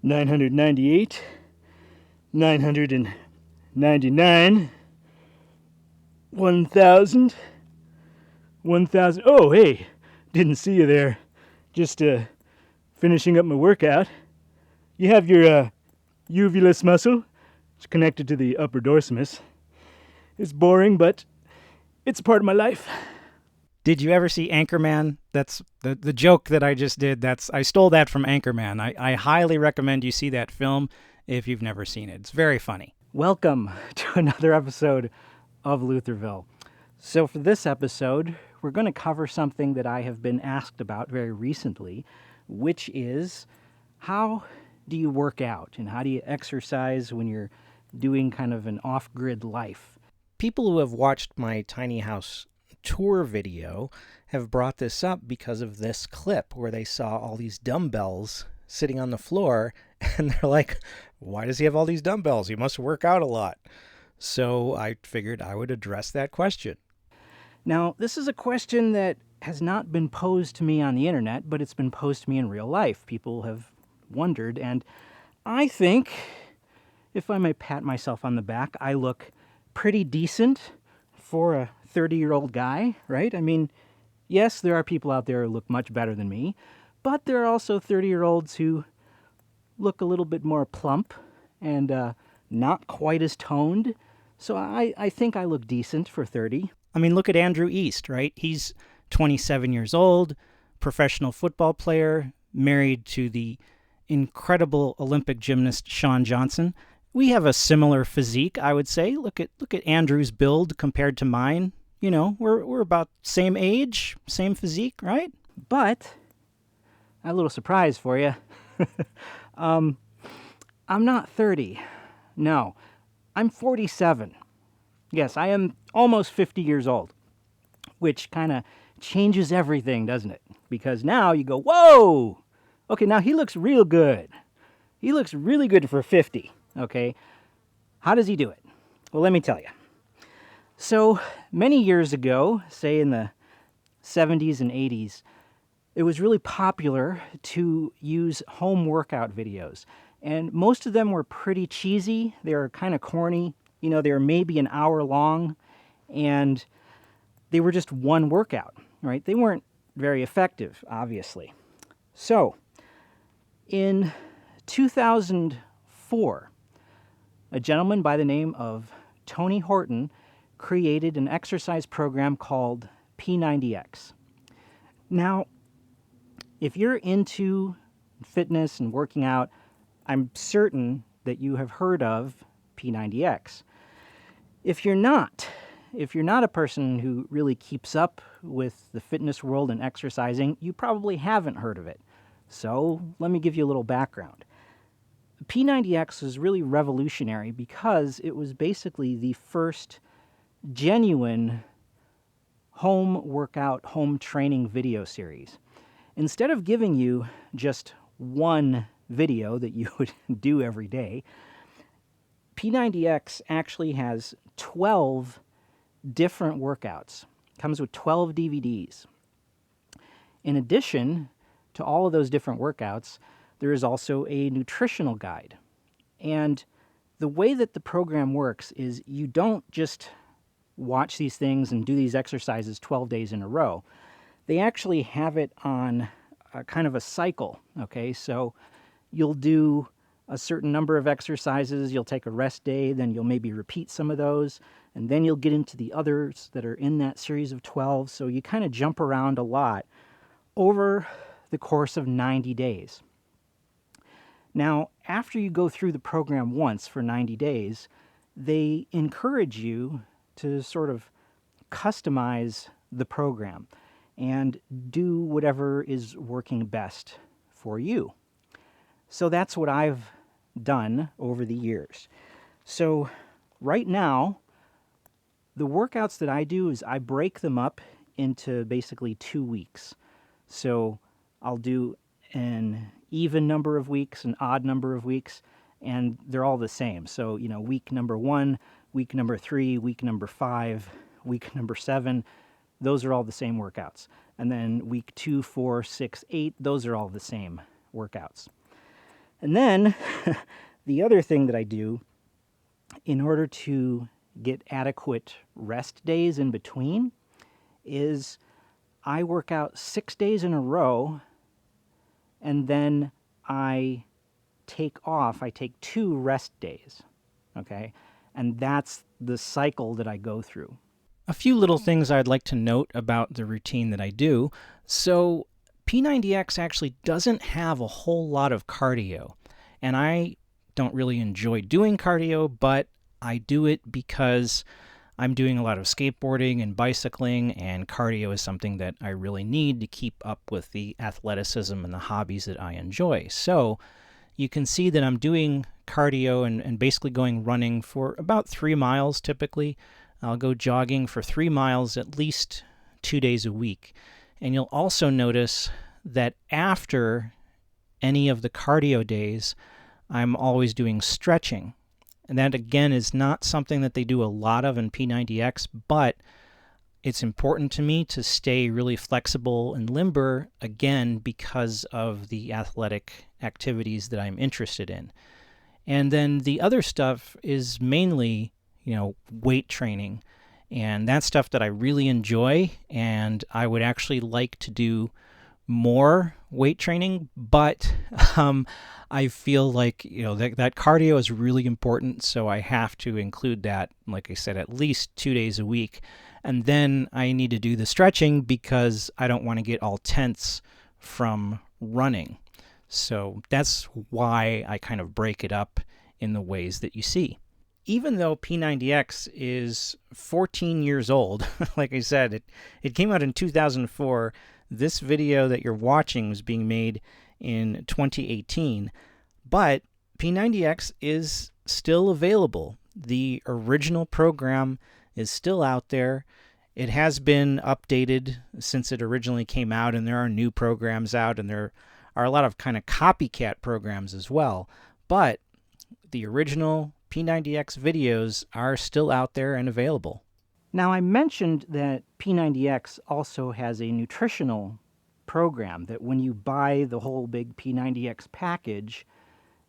998, 999, 1,000, 1,000. Oh, hey, didn't see you there. Just finishing up my workout. You have your uvulus muscle. It's connected to the upper dorsimus. It's boring, but it's a part of my life. Did you ever see Anchorman? That's the joke that I just did. I stole that from Anchorman. I highly recommend you see that film if you've never seen it. It's very funny. Welcome to another episode of Luthorville. So for this episode, we're going to cover something that I have been asked about very recently, which is how do you work out and how do you exercise when you're doing kind of an off-grid life? People who have watched my tiny house tour video have brought this up because of this clip where they saw all these dumbbells sitting on the floor and they're like, why does he have all these dumbbells? He must work out a lot. So I figured I would address that question. Now, this is a question that has not been posed to me on the internet, but it's been posed to me in real life. People have wondered, and I think, if I may pat myself on the back, I look pretty decent for a 30-year-old guy, right? I mean, yes, there are people out there who look much better than me, but there are also 30-year-olds who look a little bit more plump and not quite as toned. So I think I look decent for 30. I mean, look at Andrew East, right? He's 27 years old, professional football player, married to the incredible Olympic gymnast Shawn Johnson. We have a similar physique, I would say. Look at Andrew's build compared to mine. You know, we're about same age, same physique, right? But I have a little surprise for you. I'm not 30. No, I'm 47. Yes, I am almost 50 years old, which kind of changes everything, doesn't it? Because now you go, whoa! Okay, now he looks real good. He looks really good for 50, okay? How does he do it? Well, let me tell you. So, many years ago, say in the 70s and 80s, it was really popular to use home workout videos. And most of them were pretty cheesy. They were kind of corny. You know, they were maybe an hour long, and they were just one workout, right? They weren't very effective, obviously. So, in 2004, a gentleman by the name of Tony Horton created an exercise program called P90X. Now, if you're into fitness and working out, I'm certain that you have heard of P90X. If you're not a person who really keeps up with the fitness world and exercising, you probably haven't heard of it. So let me give you a little background. P90X was really revolutionary because it was basically the first genuine home workout, home training video series. Instead of giving you just one video that you would do every day, P90X actually has 12 different workouts. It comes with 12 DVDs. In addition to all of those different workouts, there is also a nutritional guide. And the way that the program works is you don't just watch these things and do these exercises 12 days in a row. They actually have it on kind of a cycle, okay? So you'll do a certain number of exercises, you'll take a rest day, then you'll maybe repeat some of those, and then you'll get into the others that are in that series of 12. So you kind of jump around a lot over the course of 90 days. Now, after you go through the program once for 90 days, they encourage you to sort of customize the program and do whatever is working best for you. So that's what I've done over the years. So right now, the workouts that I do is I break them up into basically 2 weeks. So I'll do an even number of weeks, an odd number of weeks, and they're all the same. So, you know, week number 1, week number 3, week number 5, week number 7, those are all the same workouts. And then week 2, 4, 6, 8, those are all the same workouts. And then the other thing that I do in order to get adequate rest days in between is I work out 6 days in a row, and then I take off. I take 2 rest days, okay? And that's the cycle that I go through. A few little things I'd like to note about the routine that I do. So P90X actually doesn't have a whole lot of cardio, and I don't really enjoy doing cardio, but I do it because I'm doing a lot of skateboarding and bicycling, and cardio is something that I really need to keep up with the athleticism and the hobbies that I enjoy. So you can see that I'm doing cardio and basically going running for about 3 miles typically. I'll go jogging for 3 miles at least 2 days a week. And you'll also notice that after any of the cardio days, I'm always doing stretching. And that, again, is not something that they do a lot of in P90X, but it's important to me to stay really flexible and limber, again, because of the athletic activities that I'm interested in. And then the other stuff is mainly, weight training. And that's stuff that I really enjoy, and I would actually like to do more weight training, but I feel like that cardio is really important, so I have to include that, like I said, at least 2 days a week. And then I need to do the stretching because I don't want to get all tense from running. So that's why I kind of break it up in the ways that you see. Even though P90X is 14 years old, like I said, it came out in 2004. This video that you're watching was being made in 2018, but P90X is still available. The original program is still out there. It has been updated since it originally came out, and there are new programs out, and there are a lot of kind of copycat programs as well. But the original P90X videos are still out there and available. Now, I mentioned that P90X also has a nutritional program, that when you buy the whole big P90X package,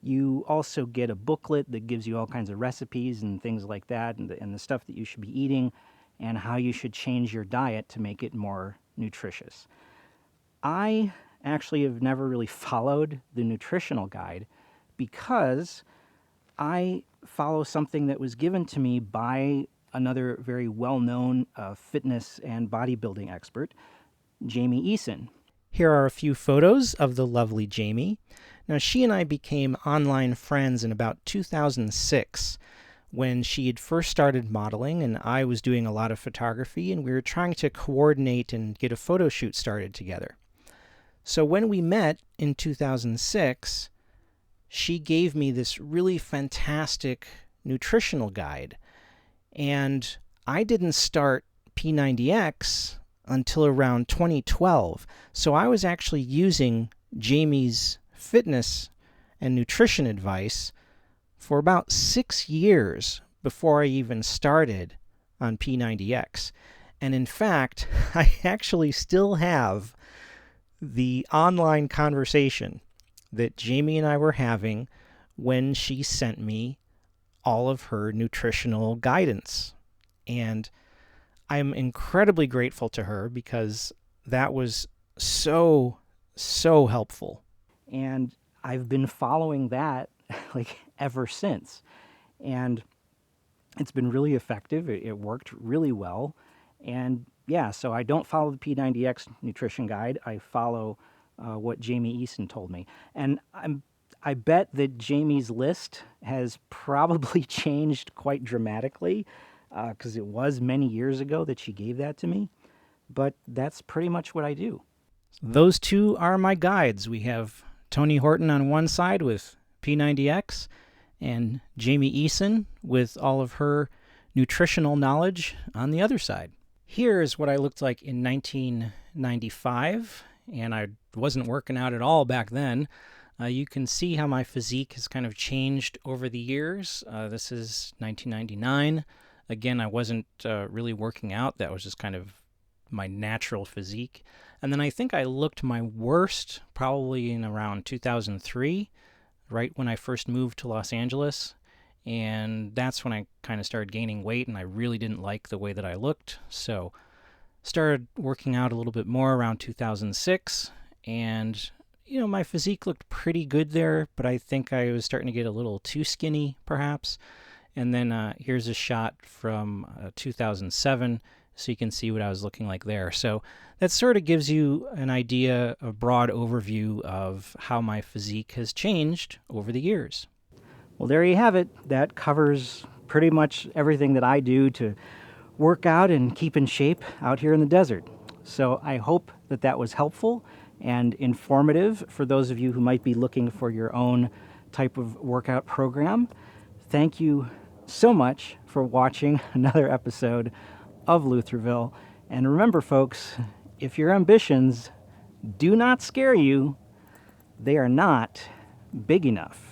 you also get a booklet that gives you all kinds of recipes and things like that, and the stuff that you should be eating and how you should change your diet to make it more nutritious. I actually have never really followed the nutritional guide because I follow something that was given to me by another very well-known fitness and bodybuilding expert, Jamie Eason. Here are a few photos of the lovely Jamie. Now, she and I became online friends in about 2006 when she had first started modeling, and I was doing a lot of photography, and we were trying to coordinate and get a photo shoot started together. So when we met in 2006, she gave me this really fantastic nutritional guide. And I didn't start P90X until around 2012. So I was actually using Jamie's fitness and nutrition advice for about 6 years before I even started on P90X. And in fact, I actually still have the online conversation that Jamie and I were having when she sent me all of her nutritional guidance. And I'm incredibly grateful to her because that was so helpful. And I've been following that ever since. And it's been really effective. It worked really well. And yeah, so I don't follow the P90X nutrition guide. I follow what Jamie Eason told me. And I bet that Jamie's list has probably changed quite dramatically because it was many years ago that she gave that to me. But that's pretty much what I do. Those two are my guides. We have Tony Horton on one side with P90X and Jamie Eason with all of her nutritional knowledge on the other side. Here is what I looked like in 1995, and I wasn't working out at all back then. You can see how my physique has kind of changed over the years. This is 1999. Again, I wasn't really working out. That was just kind of my natural physique. And then I think I looked my worst probably in around 2003, right when I first moved to Los Angeles. And that's when I kind of started gaining weight, and I really didn't like the way that I looked. So started working out a little bit more around 2006, and my physique looked pretty good there, but I think I was starting to get a little too skinny, perhaps. And then here's a shot from 2007, so you can see what I was looking like there. So that sort of gives you an idea, a broad overview of how my physique has changed over the years. Well, there you have it. That covers pretty much everything that I do to work out and keep in shape out here in the desert. So I hope that that was helpful and informative for those of you who might be looking for your own type of workout program. Thank you so much for watching another episode of Luthorville. And remember, folks, if your ambitions do not scare you, they are not big enough.